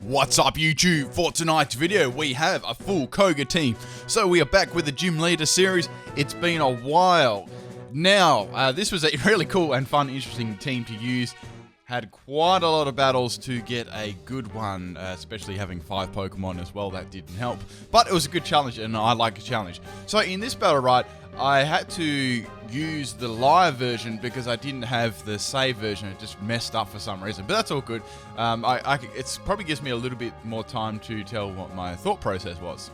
What's up YouTube? For tonight's video we have a full Koga team. So we are back with the Gym Leader series. It's been a while. Now, this was a really cool and fun, interesting team to use. Had quite a lot of battles to get a good one, especially having 5 Pokemon as well. That didn't help. But it was a good challenge and I like a challenge. So in this battle, right, I had to use the live version because I didn't have the save version. It just messed up for some reason, but that's all good. It probably gives me a little bit more time to tell what my thought process was.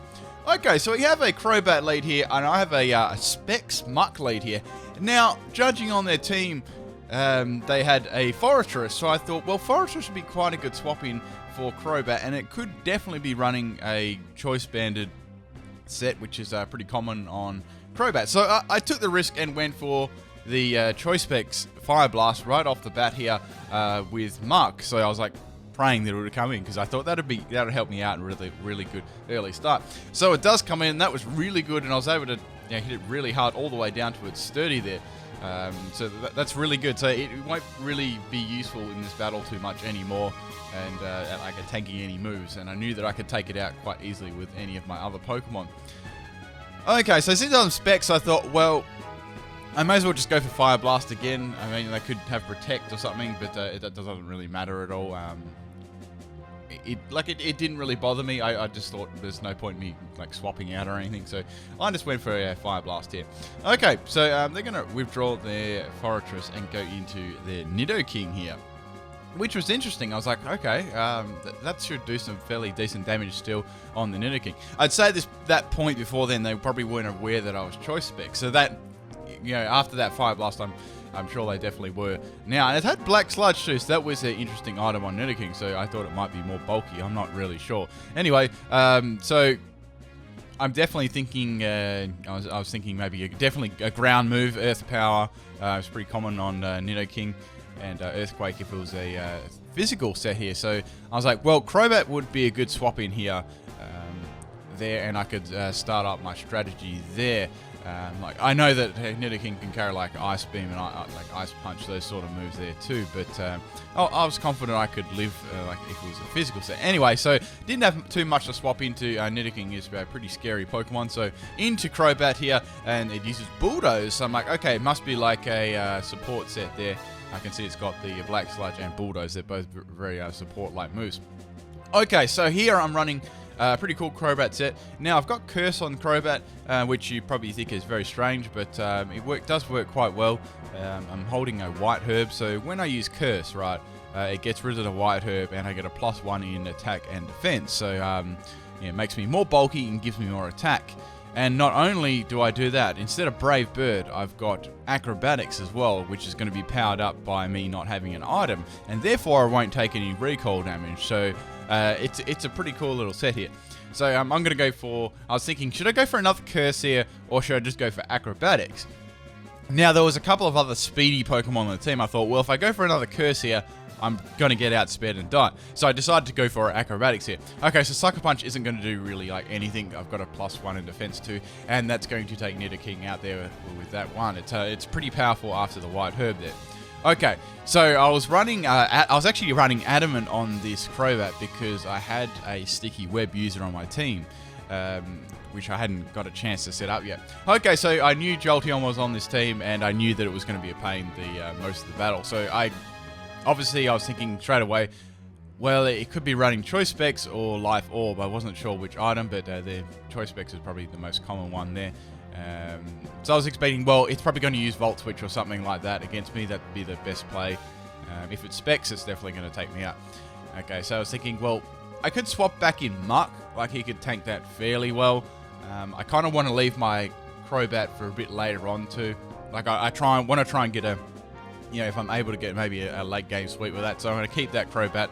Okay, so we have a Crobat lead here, and I have a Specs Muck lead here. Now, judging on their team, they had a Forretress, so I thought, well, Forretress would be quite a good swap in for Crobat, and it could definitely be running a Choice Banded set, which is pretty common on Crobat. So I took the risk and went for the Choice Specs Fire Blast right off the bat here with Muck. So I was like praying that it would come in because I thought that would help me out and really good early start. So it does come in. That was really good, and I was able to hit it really hard all the way down to its sturdy there. So that's really good. So it won't really be useful in this battle too much anymore, and like tanking any moves. And I knew that I could take it out quite easily with any of my other Pokemon. Okay, so since I'm Specs, I thought, well, I may as well just go for Fire Blast again. I mean, they could have Protect or something, but that doesn't really matter at all. It didn't really bother me. I just thought there's no point in me like swapping out or anything, so I just went for a Fire Blast here. Okay, so they're going to withdraw their Forretress and go into their Nidoqueen here, which was interesting. I was like, okay, that should do some fairly decent damage still on the Nidoqueen. I'd say that point before then, they probably weren't aware that I was Choice Spec. So that, after that Fire Blast, I'm sure they definitely were. Now, it had Black Sludge too, so that was an interesting item on Nidoqueen, so I thought it might be more bulky. I'm not really sure. Anyway, so I'm definitely thinking, I was thinking maybe definitely a ground move, Earth Power. It's pretty common on Nidoqueen. And Earthquake if it was a physical set here. So I was like, well, Crobat would be a good swap in here, there, and I could start up my strategy there. Like I know that Nidoqueen can carry like Ice Beam and like Ice Punch, those sort of moves there too. But I was confident I could live like if it was a physical set. Anyway, so didn't have too much to swap into. Nidoqueen is a pretty scary Pokemon. So into Crobat here, and it uses Bulldoze. So I'm like, okay, it must be like a support set there. I can see it's got the Black Sludge and Bulldoze. They're both very support-like moves. Okay, so here I'm running a pretty cool Crobat set. Now, I've got Curse on Crobat, which you probably think is very strange, but it does work quite well. I'm holding a White Herb, so when I use Curse, right, it gets rid of the White Herb, and I get a +1 in attack and defense. So it makes me more bulky and gives me more attack. And not only do I do that, instead of Brave Bird, I've got Acrobatics as well, which is going to be powered up by me not having an item, and therefore I won't take any recoil damage. So it's a pretty cool little set here. So I'm going to go for, I was thinking, should I go for another Curse here, or should I just go for Acrobatics? Now, there was a couple of other speedy Pokemon on the team. I thought, well, if I go for another Curse here, I'm going to get outsped and die. So I decided to go for Acrobatics here. Okay, so Sucker Punch isn't going to do really like anything. I've got a +1 in defense too, and that's going to take Nidoqueen out there with that one. It's pretty powerful after the White Herb there. Okay, so I was actually running Adamant on this Crobat because I had a Sticky Web user on my team, which I hadn't got a chance to set up yet. Okay, so I knew Jolteon was on this team, and I knew that it was going to be a pain most of the battle. So obviously, I was thinking straight away, well, it could be running Choice Specs or Life Orb. I wasn't sure which item, but the Choice Specs is probably the most common one there. So I was expecting, well, it's probably going to use Volt Switch or something like that against me. That'd be the best play. If it's Specs, it's definitely going to take me out. Okay, so I was thinking, well, I could swap back in Muck. Like, he could tank that fairly well. I kind of want to leave my Crobat for a bit later on, too. Like, I want to try and get if I'm able to get maybe a late game sweep with that. So I'm going to keep that Crobat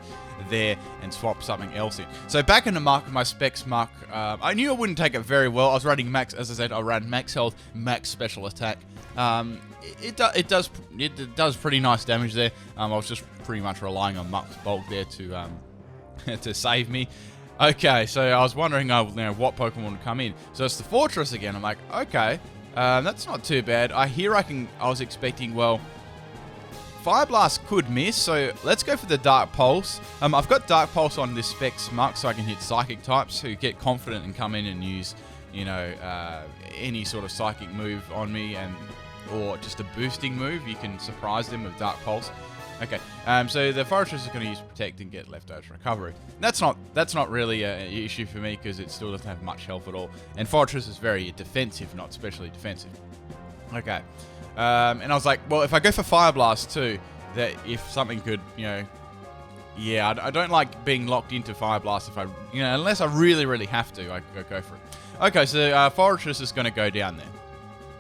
there and swap something else in. So back into Muck, my Specs Muck. I knew I wouldn't take it very well. I was running max, as I said, I ran max health, max special attack. It does pretty nice damage there. I was just pretty much relying on Muck's bulk there to save me. Okay, so I was wondering what Pokemon would come in. So it's the Fortress again. I'm like, okay, that's not too bad. I was expecting, well, Fire Blast could miss, so let's go for the Dark Pulse. I've got Dark Pulse on this spec Smux, so I can hit Psychic types who get confident and come in and use, you know, any sort of Psychic move on me, or just a boosting move. You can surprise them with Dark Pulse. Okay, so the Fortress is going to use Protect and get Leftovers Recovery. That's not really an issue for me because it still doesn't have much health at all. And Fortress is very defensive, not especially defensive. Okay, and I was like, well, if I go for Fire Blast too, that if something could, you know, yeah, I don't like being locked into Fire Blast if I, you know, unless I really have to, I go for it. Okay, so Fortress is going to go down there.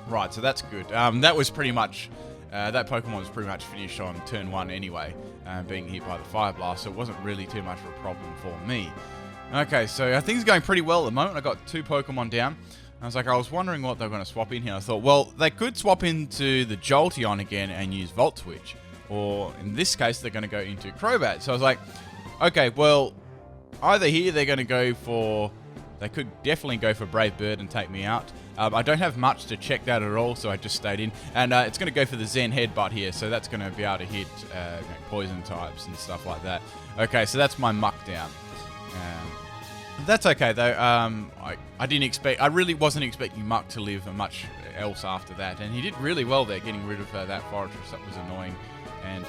Right, so that's good. That was pretty much. That Pokemon was pretty much finished on turn 1 anyway, being hit by the Fire Blast, so it wasn't really too much of a problem for me. Okay, so things are going pretty well at the moment. I got 2 Pokemon down. I was wondering what they were going to swap in here. I thought, well, they could swap into the Jolteon again and use Volt Switch, or in this case, they're going to go into Crobat. So I was like, okay, well, either here they're going to go for, they could definitely go for Brave Bird and take me out. I don't have much to check that at all, so I just stayed in. And it's going to go for the Zen Headbutt here, so that's going to be able to hit poison types and stuff like that. Okay, so that's my Muck down. That's okay, though. I didn't expect... I really wasn't expecting Muck to live much else after that. And he did really well there, getting rid of that Fortress. That was annoying. And...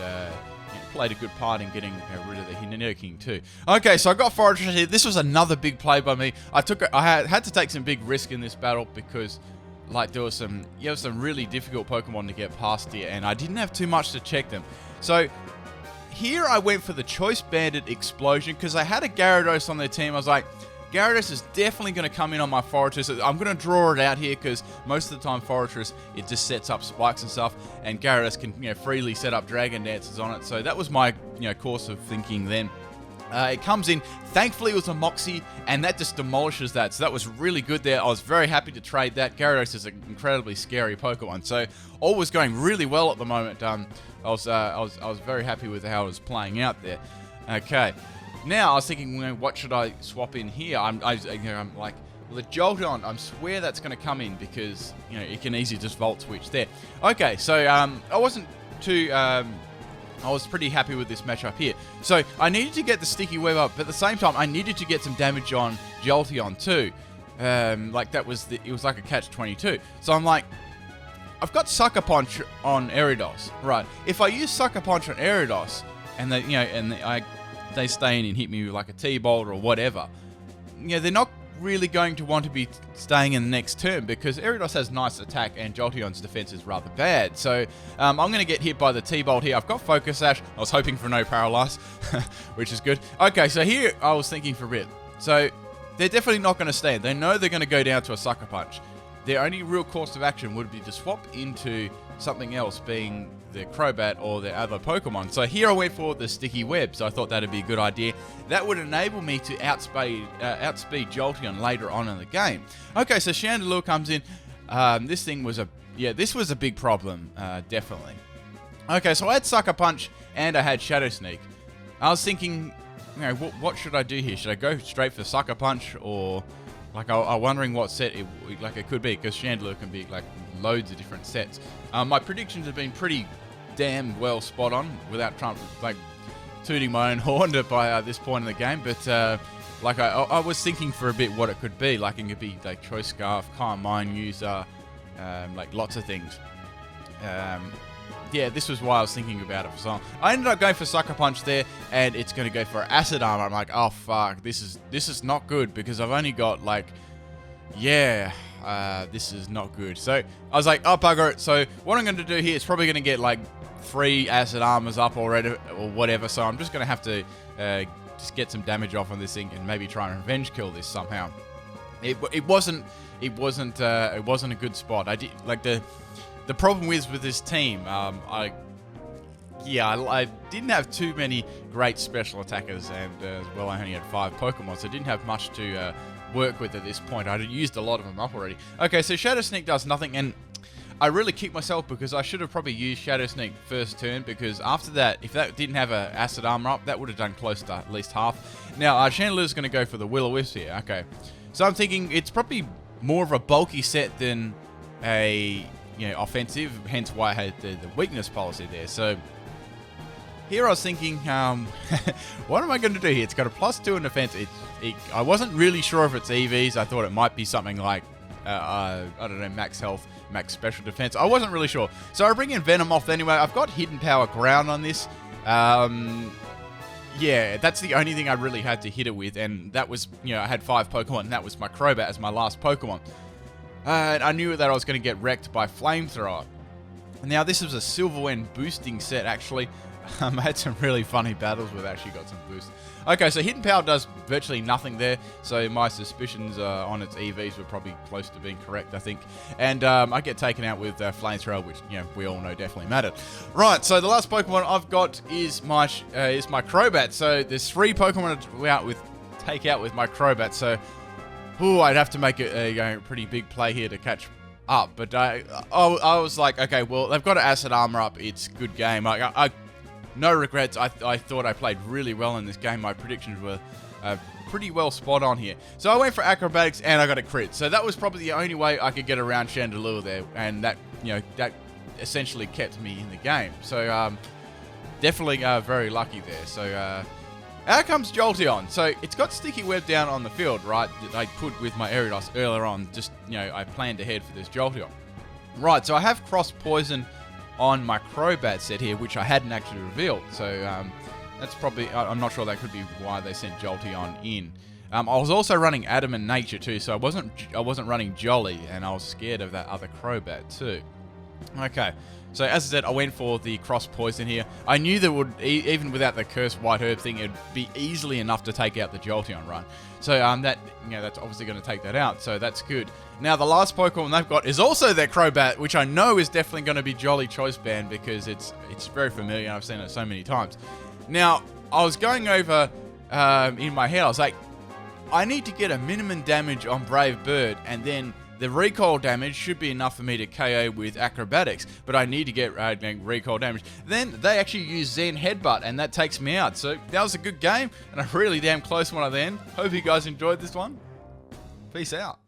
played a good part in getting rid of the Nidoqueen too. Okay, so I got Fortress here. This was another big play by me. I had to take some big risk in this battle because, like, there was some really difficult Pokemon to get past here, and I didn't have too much to check them. So here I went for the Choice Banded Explosion because I had a Gyarados on their team. I was like, Gyarados is definitely going to come in on my Fortress. I'm going to draw it out here because most of the time Fortress, it just sets up spikes and stuff, and Gyarados can, you know, freely set up Dragon Dances on it. So that was my, you know, course of thinking then. It comes in. Thankfully, it was a Moxie, and that just demolishes that. So that was really good there. I was very happy to trade that. Gyarados is an incredibly scary Pokemon. So all was going really well at the moment. I was very happy with how it was playing out there. Okay. Now I was thinking, you know, what should I swap in here? I'm like, well, the Jolteon, I swear that's going to come in because, you know, it can easily just Volt Switch there. Okay, so I wasn't too, I was pretty happy with this matchup here. So I needed to get the Sticky Web up, but at the same time, I needed to get some damage on Jolteon too. Like that was it was like a catch-22. So I'm like, I've got Sucker Punch on Eridos, right? If I use Sucker Punch on Eridos, and they, you know, they stay in and hit me with like a T-Bolt or whatever, you know, they're not really going to want to be staying in the next turn because Eridos has nice attack and Jolteon's defense is rather bad. So I'm going to get hit by the T-Bolt here. I've got Focus Sash. I was hoping for no Paralyze, which is good. Okay, so here I was thinking for a bit. So they're definitely not going to stand. They know they're going to go down to a Sucker Punch. Their only real course of action would be to swap into something else, being the Crobat or the other Pokemon. So here I went for the Sticky Web, so I thought that'd be a good idea. That would enable me to outspeed Jolteon later on in the game. Okay, so Chandelure comes in. This was a big problem, definitely. Okay, so I had Sucker Punch and I had Shadow Sneak. I was thinking, you know, what should I do here? Should I go straight for Sucker Punch, or like I'm wondering what set it could be, because Chandelure can be like loads of different sets. My predictions have been pretty damn well spot on without like tooting my own horn by this point in the game. But like I was thinking for a bit what it could be. Like it could be like Choice Scarf, Calm Mind User, like lots of things. Yeah, this was why I was thinking about it for so long. I ended up going for Sucker Punch there, and it's going to go for Acid Armor. I'm like, oh fuck, this is not good because I've only got like, yeah, this is not good. So I was like, oh bugger it. So what I'm going to do here is probably going to get like 3 Acid Armors up already or whatever. So I'm just going to have to just get some damage off on this thing and maybe try and revenge kill this somehow. It wasn't a good spot. I did like the problem is with this team, I didn't have too many great special attackers, and as well, I only had 5 Pokemon, so I didn't have much to work with at this point. I'd used a lot of them up already. Okay, so Shadow Sneak does nothing, and I really kicked myself because I should have probably used Shadow Sneak first turn, because after that, if that didn't have a Acid Armor up, that would have done close to at least half. Now, Chandelure's going to go for the Will-O-Wisp here. Okay, so I'm thinking it's probably more of a bulky set than a offensive, hence why I had the weakness policy there. So here I was thinking, what am I going to do here? It's got a +2 in defense. I wasn't really sure if it's EVs. I thought it might be something like, I don't know, max health, max special defense. I wasn't really sure. So I bring in Venomoth anyway. I've got Hidden Power Ground on this. Yeah, that's the only thing I really had to hit it with. And that was, you know, I had 5 Pokemon, and that was my Crobat as my last Pokemon. And I knew that I was going to get wrecked by Flamethrower. Now, this was a Silverwind boosting set, actually. I had some really funny battles where I actually got some boosts. Okay, so Hidden Power does virtually nothing there, so my suspicions on its EVs were probably close to being correct, I think. And I get taken out with Flamethrower, which, you know, we all know definitely mattered. Right, so the last Pokemon I've got is my Crobat. So there's 3 Pokemon to take out with my Crobat, so I'd have to make a pretty big play here to catch up. But I was like, okay, well, they've got an Acid Armor up. It's a good game. No regrets. I thought I played really well in this game. My predictions were pretty well spot on here. So I went for Acrobatics and I got a crit. So that was probably the only way I could get around Chandelure there, and that, you know, that essentially kept me in the game. So definitely very lucky there. So out comes Jolteon. So it's got Sticky Web down on the field, right? That I put with my Ariados earlier on. Just, you know, I planned ahead for this Jolteon. Right, so I have Cross Poison on my Crobat set here, which I hadn't actually revealed. So that's probably, I'm not sure, that could be why they sent Jolteon in. I was also running Adamant Nature too, so I wasn't running Jolly, and I was scared of that other Crobat too. Okay, so as I said, I went for the Cross Poison here. I knew that would, even without the Cursed White Herb thing, it'd be easily enough to take out the Jolteon, right? So that, you know, that's obviously going to take that out, so that's good. Now the last Pokemon they've got is also their Crobat, which I know is definitely going to be Jolly Choice Band because it's very familiar and I've seen it so many times. Now I was going over in my head, I was like, I need to get a minimum damage on Brave Bird, and then the recoil damage should be enough for me to KO with Acrobatics, but I need to get recoil damage. Then they actually use Zen Headbutt, and that takes me out. So that was a good game, and a really damn close one at the end. Hope you guys enjoyed this one. Peace out.